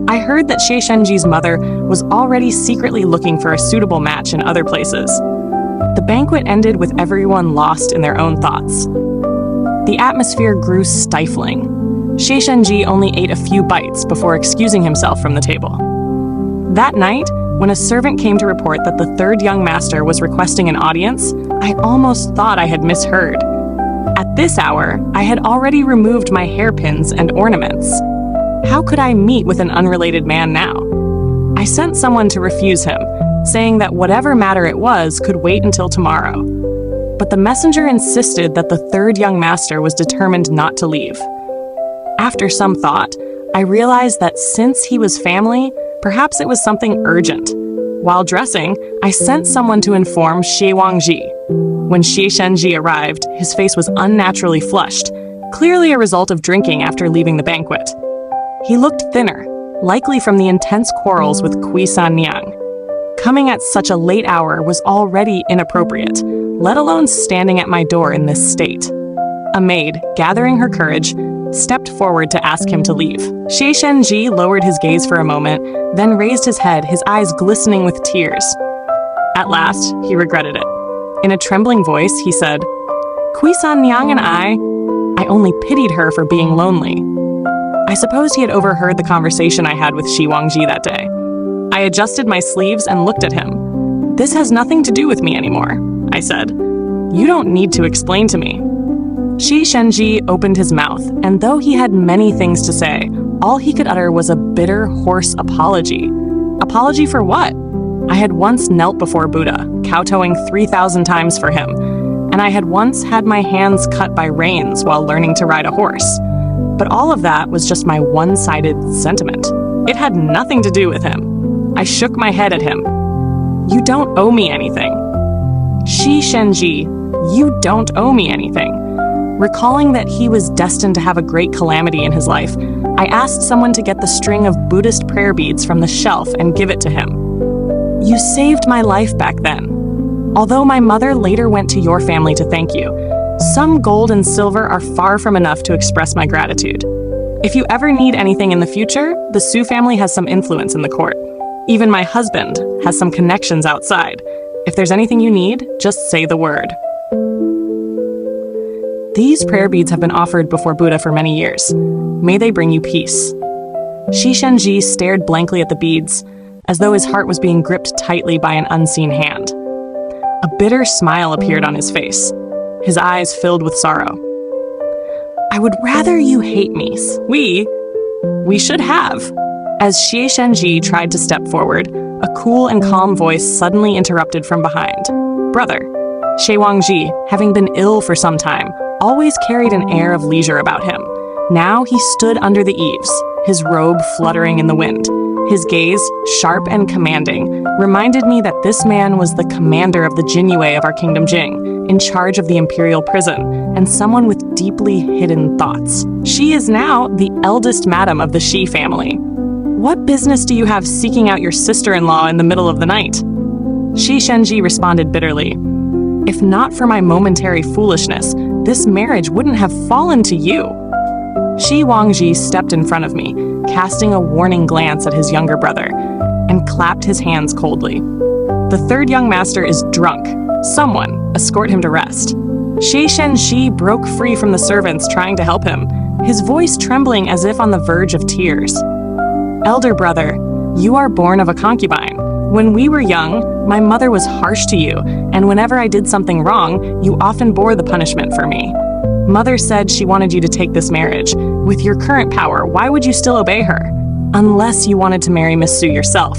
Speaker 1: I heard that Xie Shen Zhi's mother was already secretly looking for a suitable match in other places. The banquet ended with everyone lost in their own thoughts. The atmosphere grew stifling. Xie Shen Zhi only ate a few bites before excusing himself from the table. That night, when a servant came to report that the 3rd young master was requesting an audience, I almost thought I had misheard. At this hour, I had already removed my hairpins and ornaments. How could I meet with an unrelated man now? I sent someone to refuse him, saying that whatever matter it was could wait until tomorrow. But the messenger insisted that the 3rd young master was determined not to leave. After some thought, I realized that since he was family, perhaps it was something urgent. While dressing, I sent someone to inform Xie Wang Zhi. When Xie Shen Zhi arrived, his face was unnaturally flushed, clearly a result of drinking after leaving the banquet. He looked thinner, likely from the intense quarrels with Kui Sanniang. Coming at such a late hour was already inappropriate, let alone standing at my door in this state. A maid, gathering her courage, stepped forward to ask him to leave. Xie Shen Zhi lowered his gaze for a moment, then raised his head, his eyes glistening with tears. At last, he regretted it. In a trembling voice, he said, "Kui Sanniang and I only pitied her for being lonely." I suppose he had overheard the conversation I had with Xie Wang Zhi that day. I adjusted my sleeves and looked at him. "This has nothing to do with me anymore," I said. "You don't need to explain to me." Xie Shen Zhi opened his mouth, and though he had many things to say, all he could utter was a bitter, hoarse apology. Apology for what? I had once knelt before Buddha, kowtowing 3,000 times for him, and I had once had my hands cut by reins while learning to ride a horse. But all of that was just my one-sided sentiment. It had nothing to do with him. I shook my head at him. "You don't owe me anything." Xie Shen Zhi, you don't owe me anything. Recalling that he was destined to have a great calamity in his life, I asked someone to get the string of Buddhist prayer beads from the shelf and give it to him. You saved my life back then. Although my mother later went to your family to thank you, some gold and silver are far from enough to express my gratitude. If you ever need anything in the future, the Su family has some influence in the court. Even my husband has some connections outside. If there's anything you need, just say the word. These prayer beads have been offered before Buddha for many years. May they bring you peace. Xie Shen Zhi stared blankly at the beads, as though his heart was being gripped tightly by an unseen hand. A bitter smile appeared on his face, his eyes filled with sorrow. I would rather you hate me. We should have. As Xie Shen Zhi tried to step forward, a cool and calm voice suddenly interrupted from behind. Brother, Xie Wang Zhi, having been ill for some time, always carried an air of leisure about him. Now he stood under the eaves, his robe fluttering in the wind. His gaze, sharp and commanding, reminded me that this man was the commander of the Jinyue of our kingdom Jing, in charge of the imperial prison, and someone with deeply hidden thoughts. She is now the eldest madam of the Xie family. What business do you have seeking out your sister-in-law in the middle of the night? Xie Shen Zhi responded bitterly. If not for my momentary foolishness, this marriage wouldn't have fallen to you. Xie Wang Zhi stepped in front of me, casting a warning glance at his younger brother, and clapped his hands coldly. The third young master is drunk. Someone escort him to rest. Xie Shen Zhi broke free from the servants trying to help him, his voice trembling as if on the verge of tears. Elder brother, you are born of a concubine. When we were young, my mother was harsh to you, and whenever I did something wrong, you often bore the punishment for me. Mother said she wanted you to take this marriage. With your current power, why would you still obey her? Unless you wanted to marry Miss Su yourself.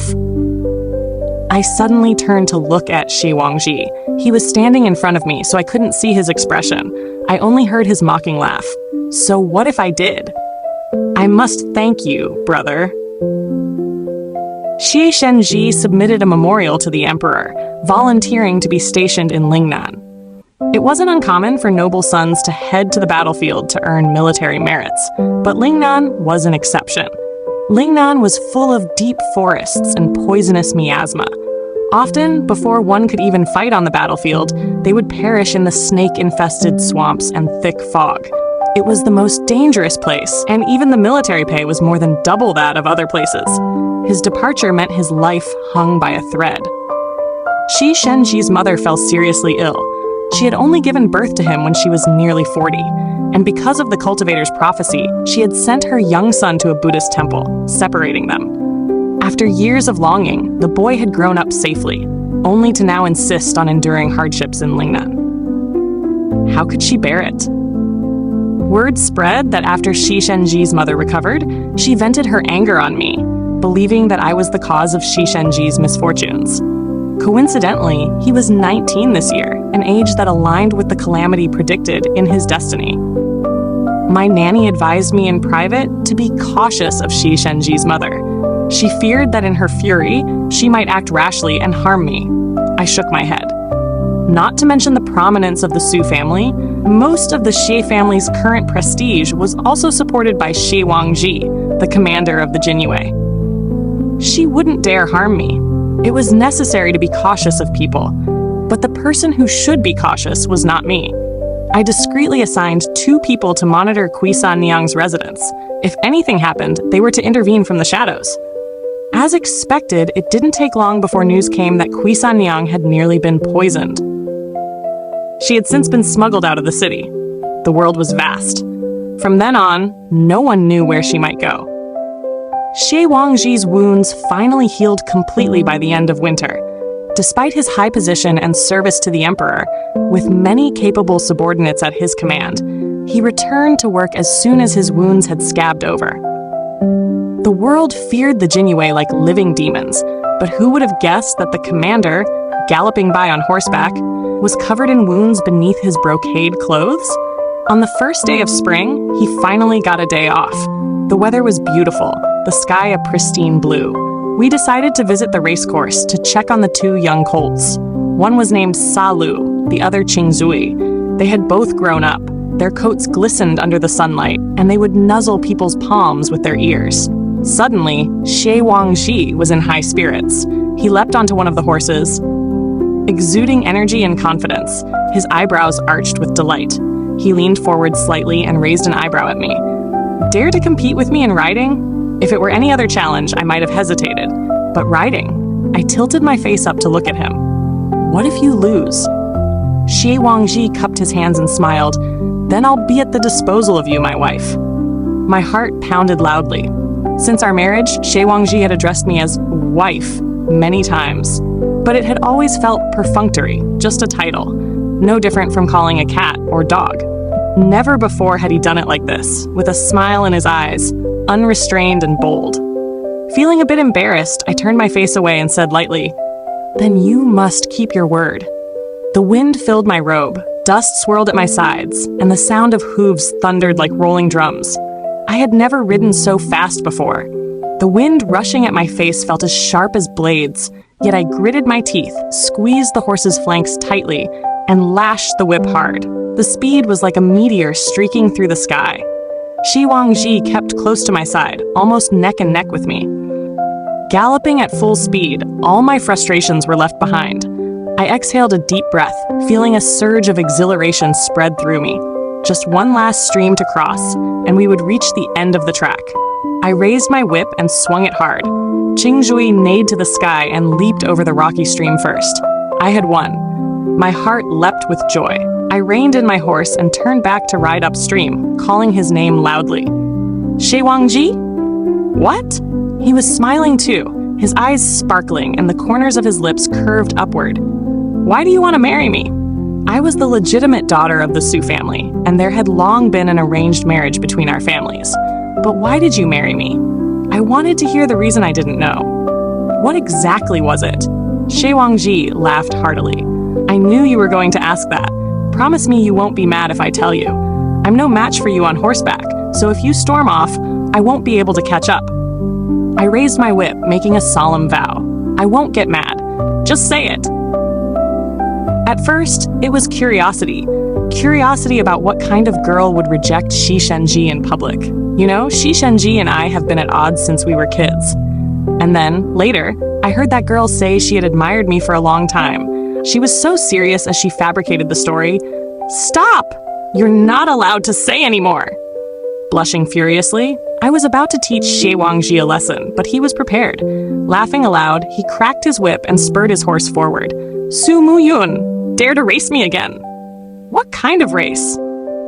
Speaker 1: I suddenly turned to look at Xie Wang Zhi. He was standing in front of me, so I couldn't see his expression. I only heard his mocking laugh. So what if I did? I must thank you, brother. Xie Shen Zhi submitted a memorial to the emperor, volunteering to be stationed in Lingnan. It wasn't uncommon for noble sons to head to the battlefield to earn military merits, but Lingnan was an exception. Lingnan was full of deep forests and poisonous miasma. Often, before one could even fight on the battlefield, they would perish in the snake-infested swamps and thick fog. It was the most dangerous place, and even the military pay was more than double that of other places. His departure meant his life hung by a thread. Xie Shen Zhi's mother fell seriously ill. She had only given birth to him when she was nearly 40, and because of the cultivator's prophecy, she had sent her young son to a Buddhist temple, separating them. After years of longing, the boy had grown up safely, only to now insist on enduring hardships in Lingnan. How could she bear it? Word spread that after Xie Shen Zhi's mother recovered, she vented her anger on me, believing that I was the cause of Xie Shen Zhi's misfortunes. Coincidentally, he was 19 this year, an age that aligned with the calamity predicted in his destiny. My nanny advised me in private to be cautious of Xie Shen Zhi's mother. She feared that in her fury, she might act rashly and harm me. I shook my head. Not to mention the prominence of the Su family, most of the Xie family's current prestige was also supported by Xie Wang Zhi, the commander of the Jinyue. She wouldn't dare harm me. It was necessary to be cautious of people, but the person who should be cautious was not me. I discreetly assigned 2 people to monitor Qisan Niang's residence. If anything happened, they were to intervene from the shadows. As expected, it didn't take long before news came that Qisan Niang had nearly been poisoned. She had since been smuggled out of the city. The world was vast. From then on, no one knew where she might go. Xie Wang Zhi's wounds finally healed completely by the end of winter. Despite his high position and service to the emperor, with many capable subordinates at his command, he returned to work as soon as his wounds had scabbed over. The world feared the Jinyue like living demons, but who would have guessed that the commander, galloping by on horseback, was covered in wounds beneath his brocade clothes? On the first day of spring, he finally got a day off. The weather was beautiful, the sky a pristine blue. We decided to visit the racecourse to check on the 2 young colts. One was named Salu, the other Qingzui. They had both grown up. Their coats glistened under the sunlight, and they would nuzzle people's palms with their ears. Suddenly, Xie Wang Zhi was in high spirits. He leapt onto one of the horses, exuding energy and confidence. His eyebrows arched with delight. He leaned forward slightly and raised an eyebrow at me. Dare to compete with me in riding? If it were any other challenge, I might have hesitated. But riding? I tilted my face up to look at him. What if you lose? Xie Wang Zhi cupped his hands and smiled. Then I'll be at the disposal of you, my wife. My heart pounded loudly. Since our marriage, Xie Wang Zhi had addressed me as wife many times. But it had always felt perfunctory, just a title. No different from calling a cat or dog. Never before had he done it like this, with a smile in his eyes, unrestrained and bold. Feeling a bit embarrassed, I turned my face away and said lightly, "Then you must keep your word." The wind filled my robe, dust swirled at my sides, and the sound of hooves thundered like rolling drums. I had never ridden so fast before. The wind rushing at my face felt as sharp as blades, yet I gritted my teeth, squeezed the horse's flanks tightly, and lashed the whip hard. The speed was like a meteor streaking through the sky. Xie Wang Zhi kept close to my side, almost neck and neck with me. Galloping at full speed, all my frustrations were left behind. I exhaled a deep breath, feeling a surge of exhilaration spread through me. Just one last stream to cross, and we would reach the end of the track. I raised my whip and swung it hard. Qingzui neighed to the sky and leaped over the rocky stream first. I had won. My heart leapt with joy. I reined in my horse and turned back to ride upstream, calling his name loudly. Xie Wang Zhi? What? He was smiling too, his eyes sparkling and the corners of his lips curved upward. Why do you want to marry me? I was the legitimate daughter of the Su family, and there had long been an arranged marriage between our families. But why did you marry me? I wanted to hear the reason I didn't know. What exactly was it? Xie Wang Zhi laughed heartily. I knew you were going to ask that. Promise me you won't be mad if I tell you. I'm no match for you on horseback, so if you storm off, I won't be able to catch up. I raised my whip, making a solemn vow. I won't get mad. Just say it. At first, it was curiosity. Curiosity about what kind of girl would reject Xie Shen Zhi in public. You know, Xie Shen Zhi and I have been at odds since we were kids. And then, later, I heard that girl say she had admired me for a long time. She was so serious as she fabricated the story. Stop! You're not allowed to say anymore! Blushing furiously, I was about to teach Xie Wang Zhi a lesson, but he was prepared. Laughing aloud, he cracked his whip and spurred his horse forward. Su Mu Yun, dare to race me again! What kind of race?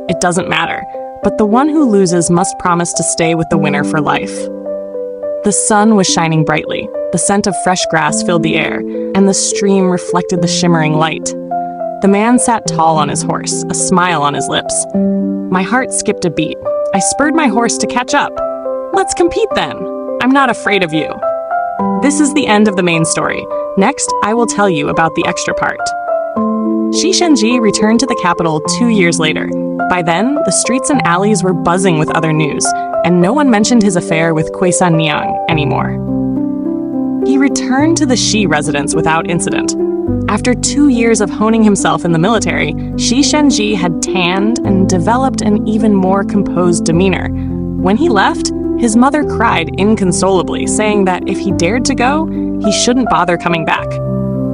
Speaker 1: It doesn't matter, but the one who loses must promise to stay with the winner for life. The sun was shining brightly, the scent of fresh grass filled the air, and the stream reflected the shimmering light. The man sat tall on his horse, a smile on his lips. My heart skipped a beat. I spurred my horse to catch up. Let's compete then. I'm not afraid of you. This is the end of the main story. Next, I will tell you about the extra part. Xie Shen Zhi returned to the capital 2 years later. By then, the streets and alleys were buzzing with other news, and no one mentioned his affair with Kuei-san Niang anymore. He returned to the Xi residence without incident. After 2 years of honing himself in the military, Xie Shen Zhi had tanned and developed an even more composed demeanor. When he left, his mother cried inconsolably, saying that if he dared to go, he shouldn't bother coming back.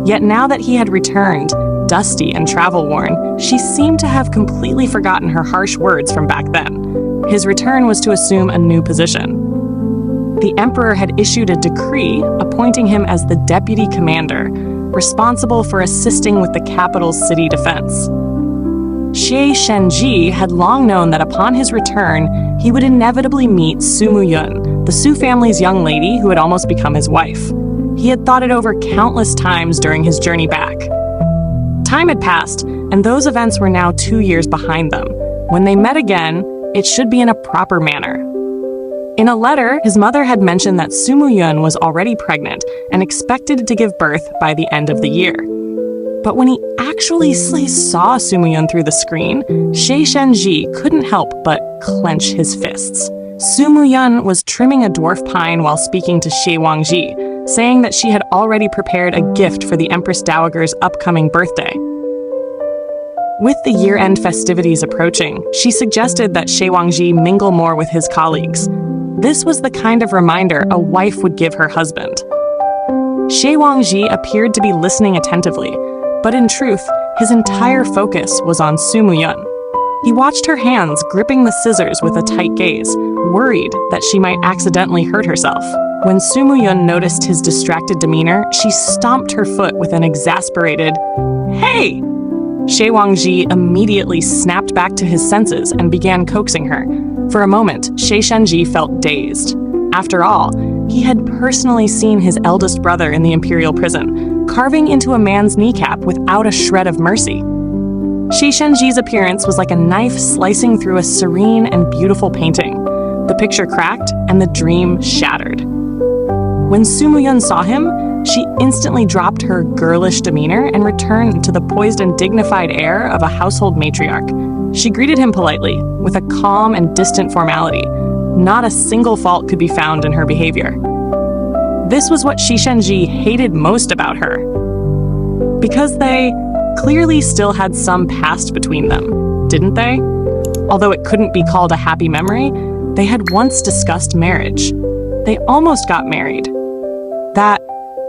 Speaker 1: Yet now that he had returned, dusty and travel-worn, she seemed to have completely forgotten her harsh words from back then. His return was to assume a new position. The emperor had issued a decree appointing him as the deputy commander, responsible for assisting with the capital's city defense. Xie Shen Zhi had long known that upon his return, he would inevitably meet Su Mu Yun, the Su family's young lady who had almost become his wife. He had thought it over countless times during his journey back. Time had passed, and those events were now 2 years behind them. When they met again, it should be in a proper manner. In a letter, his mother had mentioned that Su Mu Yun was already pregnant and expected to give birth by the end of the year. But when he actually saw Su Mu Yun through the screen, Xie Shen Zhi couldn't help but clench his fists. Su Mu Yun was trimming a dwarf pine while speaking to Xie Wang Zhi, saying that she had already prepared a gift for the Empress Dowager's upcoming birthday. With the year-end festivities approaching, she suggested that Xie Wang Zhi mingle more with his colleagues. This was the kind of reminder a wife would give her husband. Xie Wang Zhi appeared to be listening attentively, but in truth, his entire focus was on Su Muyun. He watched her hands gripping the scissors with a tight gaze, worried that she might accidentally hurt herself. When Su Muyun noticed his distracted demeanor, she stomped her foot with an exasperated, "Hey!" Xie Wang Zhi immediately snapped back to his senses and began coaxing her. For a moment, Xie Shen Zhi felt dazed. After all, he had personally seen his eldest brother in the imperial prison, carving into a man's kneecap without a shred of mercy. Xie Shen Zhi's appearance was like a knife slicing through a serene and beautiful painting. The picture cracked and the dream shattered. When Su Muyun saw him, she instantly dropped her girlish demeanor and returned to the poised and dignified air of a household matriarch. She greeted him politely, with a calm and distant formality. Not a single fault could be found in her behavior. This was what Xie Shen Zhi hated most about her, because they clearly still had some past between them, didn't they? Although it couldn't be called a happy memory, they had once discussed marriage. They almost got married. That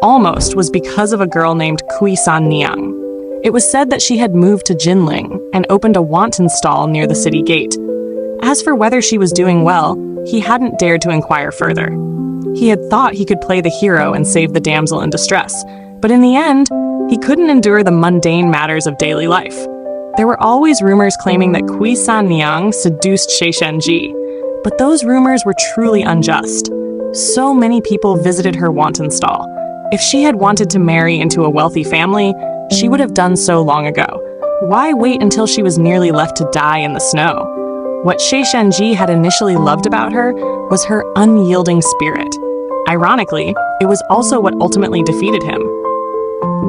Speaker 1: almost was because of a girl named Kui San Niang. It was said that she had moved to Jinling and opened a wanton stall near the city gate. As for whether she was doing well, he hadn't dared to inquire further. He had thought he could play the hero and save the damsel in distress, but in the end, he couldn't endure the mundane matters of daily life. There were always rumors claiming that Kui San Niang seduced Xie Shen Zhi, but those rumors were truly unjust. So many people visited her wanton stall. If she had wanted to marry into a wealthy family, she would have done so long ago. Why wait until she was nearly left to die in the snow? What Xie Shen Zhi had initially loved about her was her unyielding spirit. Ironically, it was also what ultimately defeated him.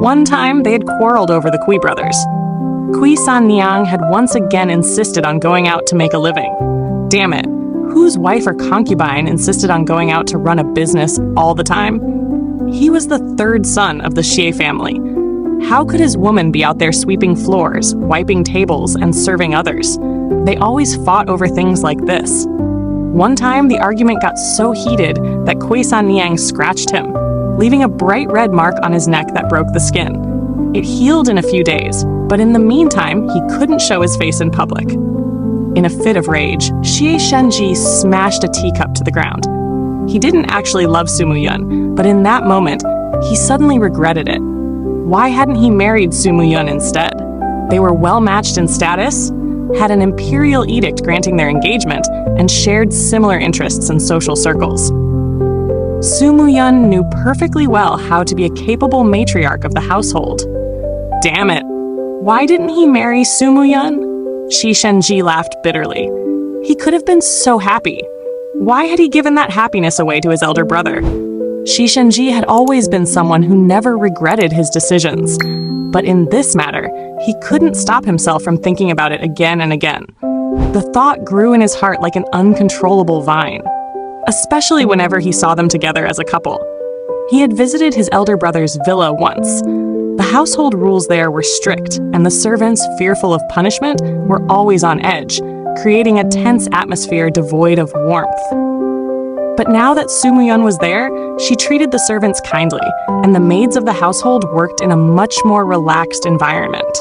Speaker 1: One time, they had quarreled over the Kui brothers. Kui San Niang had once again insisted on going out to make a living. Damn it, whose wife or concubine insisted on going out to run a business all the time? He was the third son of the Xie family. How could his woman be out there sweeping floors, wiping tables, and serving others? They always fought over things like this. One time, the argument got so heated that Kui San Niang scratched him, leaving a bright red mark on his neck that broke the skin. It healed in a few days, but in the meantime, he couldn't show his face in public. In a fit of rage, Xie Shen Zhi smashed a teacup to the ground. He didn't actually love Su Muyun, but in that moment, he suddenly regretted it. Why hadn't he married Su Muyun instead? They were well-matched in status, had an imperial edict granting their engagement, and shared similar interests in social circles. Su Muyun knew perfectly well how to be a capable matriarch of the household. Damn it! Why didn't he marry Su Muyun? Xie Shen Zhi laughed bitterly. He could have been so happy. Why had he given that happiness away to his elder brother? Xie Shen Zhi had always been someone who never regretted his decisions. But in this matter, he couldn't stop himself from thinking about it again and again. The thought grew in his heart like an uncontrollable vine, especially whenever he saw them together as a couple. He had visited his elder brother's villa once. The household rules there were strict, and the servants, fearful of punishment, were always on edge, creating a tense atmosphere devoid of warmth. But now that Su Muyun was there, she treated the servants kindly, and the maids of the household worked in a much more relaxed environment.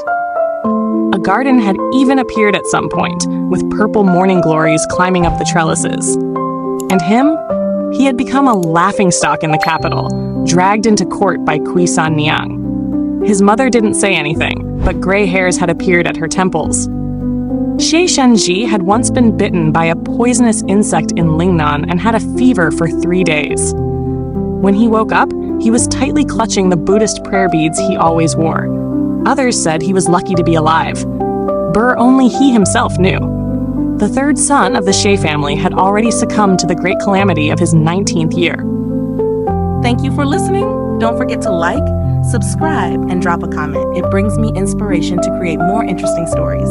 Speaker 1: A garden had even appeared at some point, with purple morning glories climbing up the trellises. And him? He had become a laughingstock in the capital, dragged into court by Kui San Niang. His mother didn't say anything, but gray hairs had appeared at her temples. Xie Shen Zhi had once been bitten by a poisonous insect in Lingnan and had a fever for 3 days. When he woke up, he was tightly clutching the Buddhist prayer beads he always wore. Others said he was lucky to be alive. Only he himself knew. The third son of the Xie family had already succumbed to the great calamity of his 19th year.
Speaker 2: Thank you for listening. Don't forget to like, subscribe, and drop a comment. It brings me inspiration to create more interesting stories.